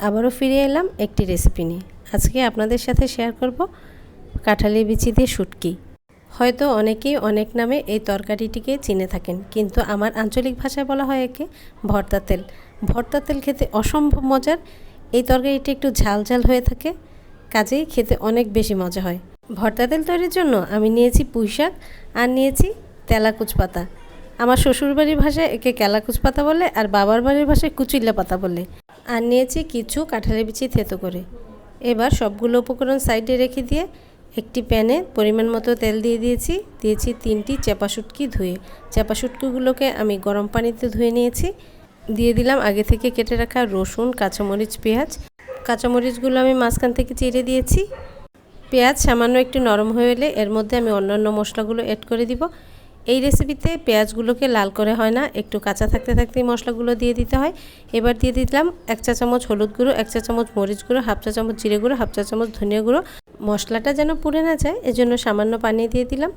আবারও ফিরে এলাম একটি রেসিপি নিয়ে। আজকে আপনাদের সাথে শেয়ার করব কাঁঠালের বিচি দিয়ে শুটকি। হয়তো অনেকেই অনেক নামে এই তরকারিটিকে চিনে থাকেন, কিন্তু আমার আঞ্চলিক ভাষায় বলা হয় একে ভর্তা তেল। ভর্তা তেল খেতে অসম্ভব মজার। এই তরকারিটি একটু ঝাল ঝাল হয়ে থাকে, কাজেই খেতে অনেক বেশি মজা হয়। ভর্তা তেল তৈরির জন্য আমি নিয়েছি পুঁই শাক আর নিয়েছি তেলাকুচ পাতা। আমার শ্বশুরবাড়ির ভাষায় একে কেলাকুচ পাতা বলে, আর বাবার বাড়ির ভাষায় কুচিল্লা পাতা বলে। আর নিয়েছি কিছু কাঁঠালের বিচি থেতো করে। এবার সবগুলো উপকরণ সাইডে রেখে দিয়ে একটি প্যানে পরিমাণ মতো তেল দিয়েছি 3টি চাপা শুটকি ধুয়ে। চাপা শুটকিগুলোকে আমি গরম পানিতে ধুয়ে নিয়েছি। দিয়ে দিলাম আগে থেকে কেটে রাখা রসুন, কাঁচামরিচ, পেঁয়াজ। কাঁচামরিচগুলো আমি মাঝখান থেকে চিড়ে দিয়েছি। পেঁয়াজ সামান্য একটু নরম হয়ে এলে এর মধ্যে আমি অন্যান্য মশলাগুলো অ্যাড করে দিব। এই রেসিপিতে পেঁয়াজগুলোকে লাল করে হয় না, একটু কাঁচা থাকতে থাকতেই মশলাগুলো দিয়ে দিতে হয়। এবার দিয়ে দিলাম 1 চা চামচ হলুদ গুঁড়ো, 1 চা চামচ মরিচ গুঁড়ো, 1/2 চা চামচ জিরে গুঁড়ো, 1/2 চা চামচ ধনিয়া গুঁড়ো। মশলাটা যেন পুড়ে না যায় এজন্য সামান্য পানি দিয়ে দিলাম।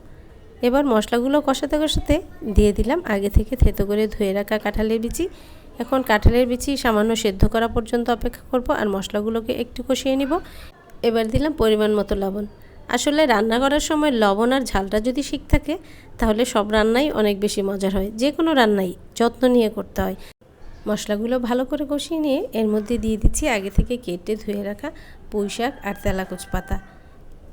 এবার মশলাগুলো কষাতে কষাতে দিয়ে দিলাম আগে থেকে থেতো করে ধুয়ে রাখা কাঁঠালের বিচি। এখন কাঁঠালের বিচি সামান্য সেদ্ধ করা পর্যন্ত অপেক্ষা করব আর মশলাগুলোকে একটু কষিয়ে নিব। এবার দিলাম পরিমাণ মতো লবণ। আসলে রান্না করার সময় লবণ আর ঝালটা যদি ঠিক থাকে তাহলে সব রান্নাই অনেক বেশি মজার হয়। যে কোনো রান্নাই যত্ন নিয়ে করতে হয়। মশলাগুলো ভালো করে কষিয়ে নিয়ে এর মধ্যে দিয়ে দিচ্ছি আগে থেকে কেটে ধুয়ে রাখা পুঁই শাক আর তেলাকুচ পাতা।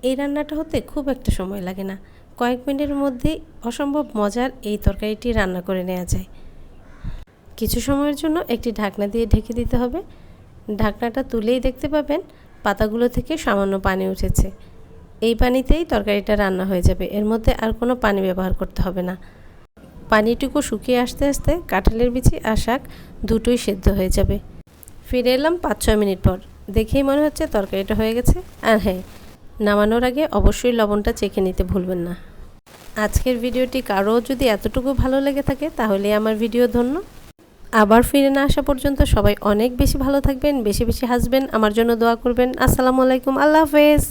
এই রান্নাটা হতে খুব একটা সময় লাগে না, কয়েক মিনিটের মধ্যেই অসম্ভব মজার এই তরকারিটি রান্না করে নেওয়া যায়। কিছু সময়ের জন্য একটি ঢাকনা দিয়ে ঢেকে দিতে হবে। ঢাকনাটা তুলেই দেখতে পাবেন পাতাগুলো থেকে সামান্য পানি উঠেছে। এই পানিতেই তরকারিটা রান্না হয়ে যাবে, এর মধ্যে আর কোনো পানি ব্যবহার করতে হবে না। পানিটুকু শুকিয়ে আসতে আসতে কাঁঠালের বিচি আর শাক দুটোই সেদ্ধ হয়ে যাবে। ফিরে এলাম 5-6 মিনিট পর। দেখেই মনে হচ্ছে তরকারিটা হয়ে গেছে। আর হ্যাঁ, নামানোর আগে অবশ্যই লবণটা চেখে নিতে ভুলবেন না। আজকের ভিডিওটি কারো যদি এতটুকু ভালো লেগে থাকে তাহলে আমার ভিডিও ধন্য। আবার ফিরে না আসা পর্যন্ত সবাই অনেক বেশি ভালো থাকবেন, বেশি বেশি হাসবেন, আমার জন্য দোয়া করবেন। আসসালামু আলাইকুম, আল্লাহ হাফেজ।